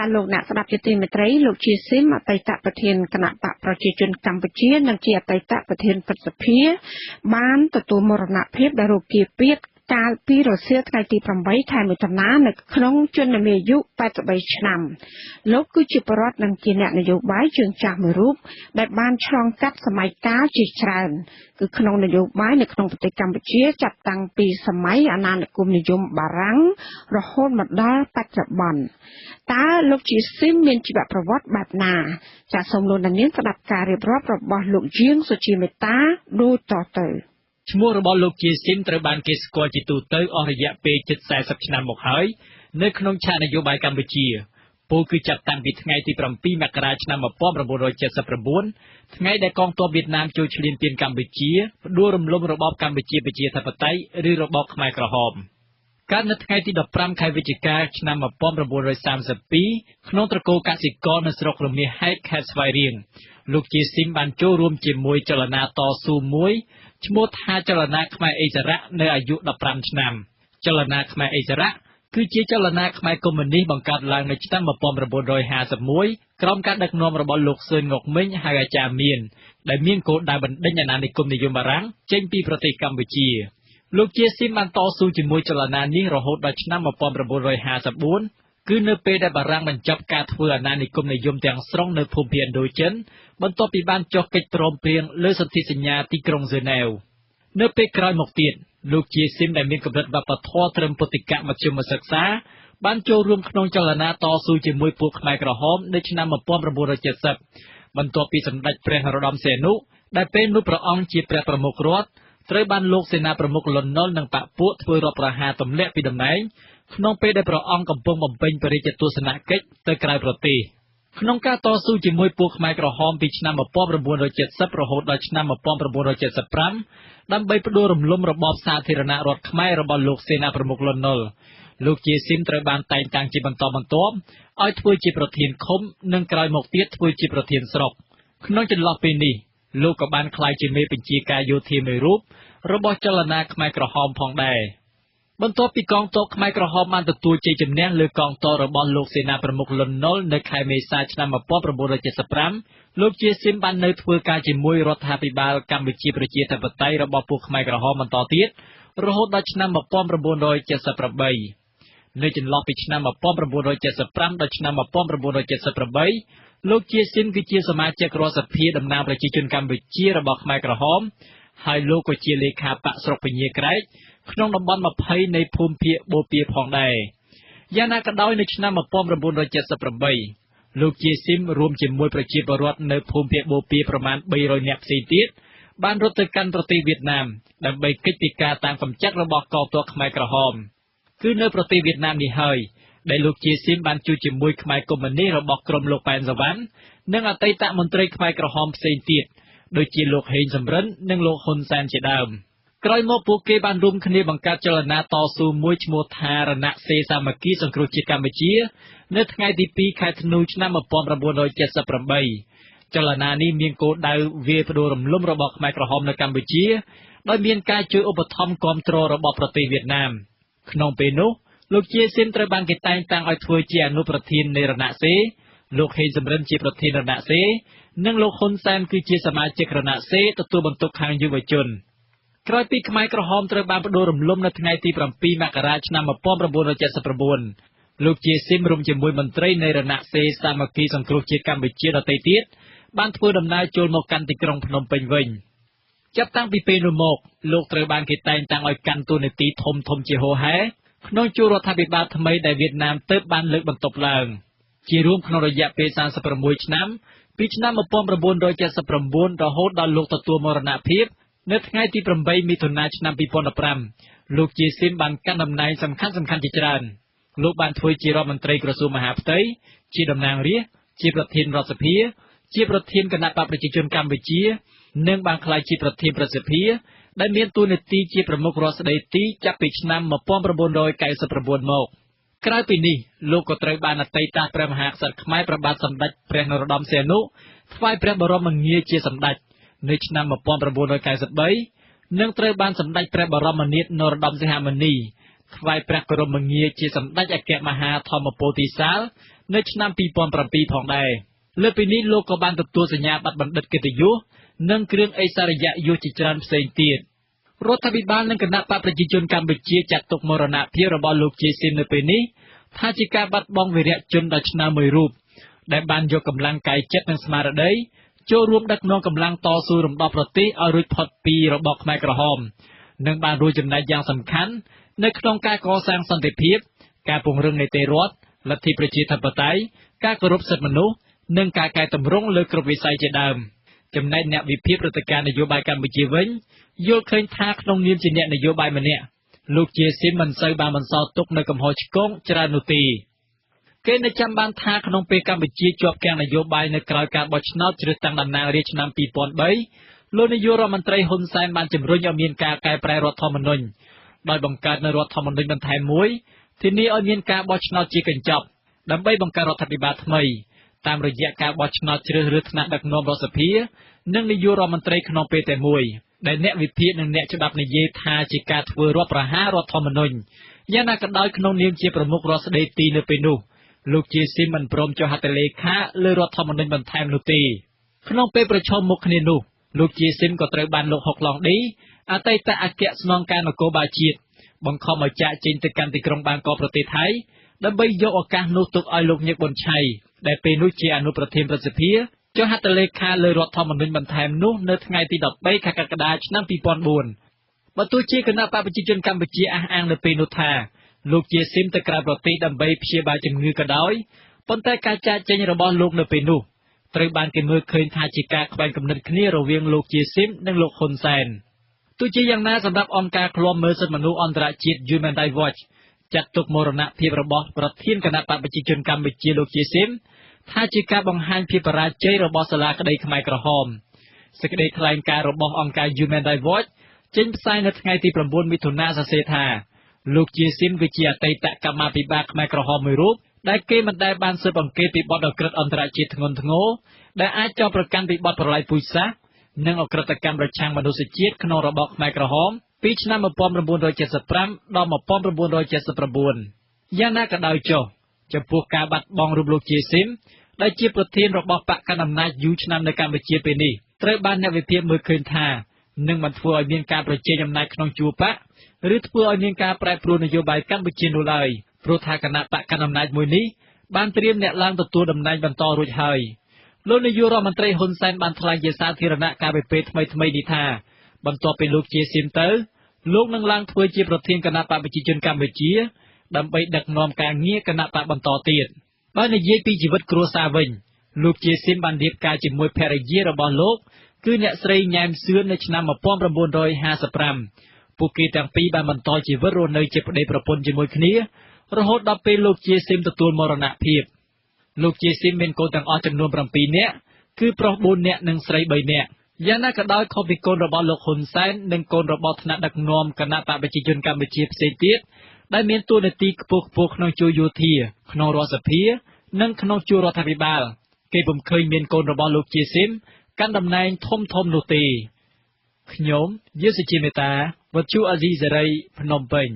ចាលោកអ្នកស្ដាប់ជាទីមេត្រីលោកជាស៊ីមអតីតប្រធានគណៈបកប្រជាជនកម្ពុជានិងជាអតីតប្រធានព្រឹទ្ធសភាបានទទួលមរណភាពដោយរោគគាពៀតកាលពីរសៀលថ្ងៃទី8ខែមិថុនានៅក្នុងជនមានអាយុ83ឆ្នាំលោកគឺជាបរិវត្តនិងជាអ្នកនយោបាយជើងចាស់មួយរូបដែលបានឆ្លងកាត់សម័យកាលជាច្រើនគឺក្នុងនយោបាយនៅក្នុងប្រទេសកម្ពុជាចាប់តាំងពីសម័យអាណានិគមនិយមបារាំងរហូតមកដល់បច្ចុប្បន្នតើលោកជាស៊ីមមានជីវប្រវត្តិបែបណាចាសសូមលោកនាងស្ដាប់ការរៀបរាប់របស់លោកយាងសុជាមេតាដូចតទៅឈ្មោះរបស់លោកជាស៊ីមត្រូវបានគេស្គាល់ជាទូទៅអស់រយៈពេលជិត40ឆ្នាំមកហើយនៅក្នុងឆាកនយោបាយកម្ពុជាពលគឺចាប់តាំងពីថ្ងៃទី7មករាឆ្នាំ1979ថ្ងៃដែលកងទ័ពវៀតណាមចូលឈ្លានពានកម្ពុជាផ្ដួលរំលំរបបកម្ពុជាប្រជាធិបតេយ្យឬរបបខ្មែរក្រហមកើតនៅថ្ងៃទី15ខែវិច្ឆិកាឆ្នាំ1932ក្នុងត្រកូលកសិករនៅស្រុករមាសហែកខេត្តស្វាយរៀងលោកជាស៊ីមបានចូលរួមជាមួយចលនាតស៊ូមួយឈ្មោះថាចលនាខ្មែរអិសរៈនៅអាយុ15ឆ្នាំចលនាខ្មែរអិសរៈគឺជាចលនាខ្មែរកុម្មុយនីសបង្កើតឡើងនៅឆ្នាំ1951ក្រោមការដឹកនាំរបស់លោកស៊ុនង៉ុកមិញហើយអាចារ្យមានដែលមានគោលដៅបណ្ដេញអាណានិគមនិយមបារាំងចេញពីប្រទេសកម្ពុជាលោកជាស៊ីមបានតស៊ូជាមួយចលនានេះរហូតដល់ឆ្នាំ1954គឺនៅពេលដែលបារាំងបញ្ចប់ការធ្វើអាណានិគមនិយមទាំងស្រុងនៅភូមិភាគឥណ្ឌូចិនបន្ទាប់ពីបានចុះកិច្ចព្រមព្រៀងលើសន្ធិសញ្ញាទីក្រុងហ្សឺណែវនៅពេលក្រោយមកទៀតលោកជាស៊ីមដែលមានកម្រិតវប្បធម៌ត្រឹមពុទ្ធិកមធ្យមសិក្សាបានចូលរួមក្នុងចលនាតស៊ូជាមួយពួកខ្មែរក្រហមនៅឆ្នាំ1970បន្ទាប់ពីសម្ដេចព្រះនរោត្តមសីហនុដែលពេលនោះព្រះអង្គជាព្រះប្រមុខរដ្ឋត្រូវបានលោកសេនាប្រមុខលន់ នល់និងបកពួកធ្វើរដ្ឋប្រហារទម្លាក់ពីតំណែងក្នុងពេលដែលព្រះអង្គកំពុងបំពេញបរិយាទស្សនកិច្ចទៅក្រៅប្រទេសក្នុងការតស៊ូជាមួយពួកខ្មែរក្រហមពីឆ្នាំ1970រហូតដល់ឆ្នាំ1975ដើម្បីផ្ដួលរំលំរបបសាធារណរដ្ឋខ្មែររបស់លោកសេនាប្រមុខលន់ នល់លោកជាស៊ីមត្រូវបានតែងតាំងជាបន្តបន្ទាប់ឲ្យធ្វើជាប្រធានឃុំនិងក្រោយមកទៀតធ្វើជាប្រធានស្រុកក្នុងចន្លោះពេលនេះលោកក៏បានក្លាយជាមេបញ្ជាការយោធាមួយរូបរបស់ចលនាខ្មែរក្រហមផងដែរបន្ទាប់ពីកងទ័ពខ្មែរក្រហមបានទទួលជ័យជំនះលើកងទ័ពរបស់លោកសេនាប្រមុខលន់ នល់នៅខែមេសាឆ្នាំ1975លោកជាស៊ីមបាននៅធ្វើការជាមួយរដ្ឋាភិបាលកម្ពុជាប្រជាធិបតេយ្យរបស់ពួកខ្មែរក្រហមបន្តទៀតរហូតដល់ឆ្នាំ1978នៅចន្លោះពីឆ្នាំ1975ដល់ឆ្នាំ1978លោកជាស៊ីមគឺជាសមាជិករដ្ឋសភាតំណាងប្រជាជនកម្ពុជារបស់ខ្មែរក្រហមហើយលោកក៏ជាលេខាបកស្រុកពញាក្រែកក្នុងតំបន់20នៃភូមិភាគបូព៌ាផងដែរយ៉ាងណាក៏ដោយនៅឆ្នាំ1978លោកជាស៊ីមរួមជាមួយប្រជាពលរដ្ឋនៅភូមិភាគបូព៌ាប្រមាណ300នាក់ផ្សេងទៀតបានរត់ទៅកាន់ប្រទេសវៀតណាមដើម្បីគេចពីការតាមកម្ចាត់របស់កងទ័ពខ្មែរក្រហមគឺនៅប្រទេសវៀតណាមនេះហើយដែលលោកជាស៊ីមបានជួបជាមួយខ្មែរកុម្មុយនីសរបស់ក្រុមលោកប៉ែនសវណ្ណនិងអតីតមន្ត្រីខ្មែរក្រហមផ្សេងទៀតដូចជាលោកហេងសំរិននិងលោកហ៊ុនសែនជាដើមក្រោយមកពួកគេបានរួមគ្នាបង្កើតចលនាតស៊ូមួយឈ្មោះថារណសេរីសាមគ្គីសង្គ្រោះជាតិកម្ពុជានៅថ្ងៃទី2ខែធ្នូឆ្នាំ1978ចលនានេះមានគោលដៅវាយផ្ដួលរំលំរបបខ្មែរក្រហមនៅកម្ពុជាដោយមានការជួយឧបត្ថម្ភគាំទ្ររបស់ប្រទេសវៀតណាមក្នុងពេលនោះលោកជាស៊ីមត្រូវបានគេតែងតាំងឲ្យធ្វើជាអនុប្រធាននៃរណសេរីលោកហេងសំរិនជាប្រធានរណសេរីនិងលោកហ៊ុនសែនគឺជាសមាជិករណសេរីទទួលបន្ទុកខាងយុវជនក្រោយពីខ្មែរក្រហមត្រូវបានផ្ដួលរំលំនៅថ្ងៃទី7មករាឆ្នាំ1979លោកជាស៊ីមរួមជាមួយមន្ត្រីនៃរណសេរីសាមគ្គីសង្គ្រោះជាតិកម្ពុជាដទៃទៀតបានធ្វើដំណើរចូលមកកាន់ទីក្រុងភ្នំពេញវិញចាប់តាំងពីពេលនោះមកលោកត្រូវបានគេតែងតាំងឲ្យកាន់តួនាទីធំជាហូរហែក្នុងជួររដ្ឋាភិបាលថ្មីដែលវៀតណាមទើបបានលើកបន្ទប់ឡើងជារួមក្នុងរយៈពេល36ឆ្នាំពីឆ្នាំ1979រហូតដល់លោកទទួលមរណភាពនៅថ្ងៃទី8មិថុនាឆ្នាំ2015លោកជាស៊ីមបានកាន់តំណែងសំខាន់ជាច្រើនលោកបានធ្វើជារដ្ឋមន្ត្រីក្រសួងមហាផ្ទៃជាតំណាងរាស្ត្រជាប្រធានរដ្ឋសភាជាប្រធានគណៈបកប្រជាជនកម្ពុជានិងបានក្លាយជាប្រធានប្រសិទ្ធិដែលមានតួនាទីជាប្រមុខរដ្ឋស្ដីទីចាប់ពីឆ្នាំ1999មកក្រៅពីនេះលោកក៏ត្រូវបានអតីតព្រះមហាក្សត្រខ្មែរព្រះបាទសម្ដេចព្រះនរោត្តមសីហនុថ្វាយព្រះបរមងារជាសម្ដេចនៅឆ្នាំ1993និងត្រូវបានសម្ដេចព្រះបរមនាថនរោត្តមសីហមុនី ថ្វាយព្រះគោរពមងារជាសម្ដេចអគ្គមហាធម្មពោធិសាលនៅឆ្នាំ2007ផងដែរលើពីនេះលោកក៏បានទទួលសញ្ញាបត្របណ្ឌិតកិត្តិយសនិងគ្រឿងឯកសារយសជាច្រើនផ្សេងទៀតរដ្ឋាភិបាលនិងគណៈបកប្រជាជនកម្ពុជាចាត់ទុកមរណភាពរបស់លោកជាស៊ីមនៅពេលនេះថាជាការបាត់បង់វីរៈជនដ៏ឆ្នើមមួយរូបដែលបានយកកម្លាំងកាយចិត្តនិងស្មារតីចូលរួមដឹកនាំកម្លាំងតស៊ូរំដោះប្រទេសឲ្យរួចផុតពីរបបខ្មែរក្រហមនិងបានរួមចំណែកយ៉ាងសំខាន់នៅក្នុងការកសាងសន្តិភាពការពង្រឹងនីតិរដ្ឋលទ្ធិប្រជាធិបតេយ្យការគោរពសិទ្ធិមនុស្សនិងការកែតម្រង់លើគ្រប់វិស័យជាដើមចំណែកអ្នកវិភាគព្រឹត្តិការណ៍នយោបាយកម្ពុជាវិញយល់ឃើញថាក្នុងនាមជាអ្នកនយោបាយម្នាក់លោកជាស៊ីមមិនសូវបានបន្សល់ទុកនៅកំហុសឆ្គងច្រើននោះទេគេនៅចាំបានថាក្នុងពេលកម្ពុជាជាប់គាំងនយោបាយនៅក្រៅការបោះឆ្នោតជ្រើសតាំងតំណាងរាស្ត្រឆ្នាំ2003លោកនាយករដ្ឋមន្ត្រីហ៊ុនសែនបានជំរុញឲ្យមានការកែប្រែរដ្ឋធម្មនុញ្ញដោយបង្កើតនូវរដ្ឋធម្មនុញ្ញបន្ថែមមួយធានាឲ្យមានការបោះឆ្នោតជាកញ្ចប់ដើម្បីបង្កើតរដ្ឋាភិបាលថ្មីតាមរយៈការបោះឆ្នោតជ្រើសរើសថ្នាក់ដឹកនាំរដ្ឋសភានិងនាយករដ្ឋមន្ត្រីក្នុងពេលតែមួយដែលអ្នកវិភាគនិងអ្នកច្បាប់និយាយថាជាការធ្វើរដ្ឋប្រហាររដ្ឋធម្មនុញ្ញយ៉ាងណាក៏ដោយក្នុងនាមជាប្រមុខរដ្ឋស្ដីទីនៅពេលនោះលោកជាស៊ីមមិនព្រមចុះហត្ថលេខាលើរដ្ឋធម្មនុញ្ញបន្ថែមនោះទេក្នុងពេលប្រឈមមុខគ្នានោះលោកជាស៊ីមក៏ត្រូវបានលោកហុកឡុងឌីអតីតអគ្គស្នងការនគរបាលជាតិបង្ខំឲ្យចាកចេញទៅកាន់ទីក្រុងបាងកកប្រទេសថៃដើម្បីយកឱកាសនោះទុកឲ្យលោកញឹកប៊ុនឆៃដែលពេលនោះជាអនុប្រធានព្រឹទ្ធសភាចុះហត្ថលេខាលើរដ្ឋធម្មនុញ្ញបន្ថែមនោះនៅថ្ងៃទី13ខែកក្កដាឆ្នាំ2004បើទោះជាគណៈបកប្រជាជនកម្ពុជាអះអាងនៅពេលនោះថាលោកជាស៊ីមទៅក្រៅប្រទេសដើម្បីព្យាបាលជំងឺក៏ដោយប៉ុន្តែការចាកចេញរបស់លោកនៅពេលនោះត្រូវបានគេមើលឃើញថាជាការខ្វែងគំនិតគ្នារវាងលោកជាស៊ីមនិងលោកហ៊ុនសែនទោះជាយ៉ាងណាសម្រាប់អង្គការឃ្លាំមើលសិទ្ធិមនុស្សអន្តរជាតិ Human Rights Watch ចាត់ទុកមរណភាពរបស់ប្រធានគណៈបកប្រជាជនកម្ពុជាលោកជាស៊ីមថាជាការបង្ហាញភាពបរាជ័យរបស់សាលាក្តីខ្មែរក្រហមសេចក្តីថ្លែងការណ៍របស់អង្គការ Human Rights Watch ចេញផ្សាយនៅថ្ងៃទី9មិថុនាសរសេរថាលោកជាស៊ីមគឺជាអតីតកម្មាភិបាលខ្មែរក្រហមមួយរូបដែលគេមិនដែលបានស៊ើបអង្កេតពីបទអក្រិតអន្តរជាតិធ្ងន់ធ្ងរដែលអាចចោទប្រកាន់ពីបទប្រល័យពូជសាសន៍និងអក្រិតកម្មប្រឆាំងមនុស្សជាតិក្នុងរបបខ្មែរក្រហមពីឆ្នាំ1975ដល់1979យ៉ាងណាក៏ដោយចុះចំពោះការបាត់បង់រូបលោកជាស៊ីមដែលជាប្រធានរបស់បកកណ្ដាលអំណាចយូរឆ្នាំនៅកម្ពុជាពេលនេះត្រូវបានអ្នកវិភាគមើលឃើញថានឹងមិនធ្វើឲ្យមានការប្រជែងអំណាចក្នុងជួរបកឬធ្វើឲ្យមានការប្រែប្រួលនយោបាយកម្ពុជានោះឡើយព្រោះថាគណៈបកកណ្ដាលអំណាចមួយនេះបានត្រៀមអ្នកឡើងទទួលតំណែងបន្តរួចហើយលោកនាយករដ្ឋមន្ត្រីហ៊ុនសែនបានថ្លែងជាសាធារណៈកាលពីពេលថ្មីនេះថាបន្ទាប់ពីលោកជាស៊ីមទៅលោកនឹងឡើងធ្វើជាប្រធានគណៈបកប្រជាជនកម្ពុជាដើម្បីដឹកនាំការងារគណៈបកបន្តទៀតបើនិយាយពីជីវិតគ្រួសារវិញលោកជាស៊ីមបានរៀបការជាមួយភរិយារបស់លោកគឺអ្នកស្រីញ៉ែមសឿននៅឆ្នាំ1955ពួកគេទាំងពីរបានបន្តជីវិតរស់នៅជាប្តីប្រពន្ធជាមួយគ្នារហូតដល់ពេលលោកជាស៊ីមទទួលមរណភាពលោកជាស៊ីមមានកូនទាំងអស់ចំនួន7នាក់គឺប្រុស4នាក់និងស្រី3នាក់យ៉ាងណាក៏ដោយខុសពីកូនរបស់លោកហ៊ុនសែននិងកូនរបស់ថ្នាក់ដឹកនាំគណៈបកប្រជាជនកម្ពុជាផ្សេងទៀតដែលមានតួនាទីខ្ពស់ៗក្នុងជួរយោធាក្នុងរដ្ឋសភានិងក្នុងជួររដ្ឋាភិបាលគេពុំឃើញមានកូនរបស់លោកជាស៊ីមកាន់តំណែងធំនោះទេខ្ញុំយេសុជាមេតាវត្ថុអាស៊ីសេរីភ្នំពេញ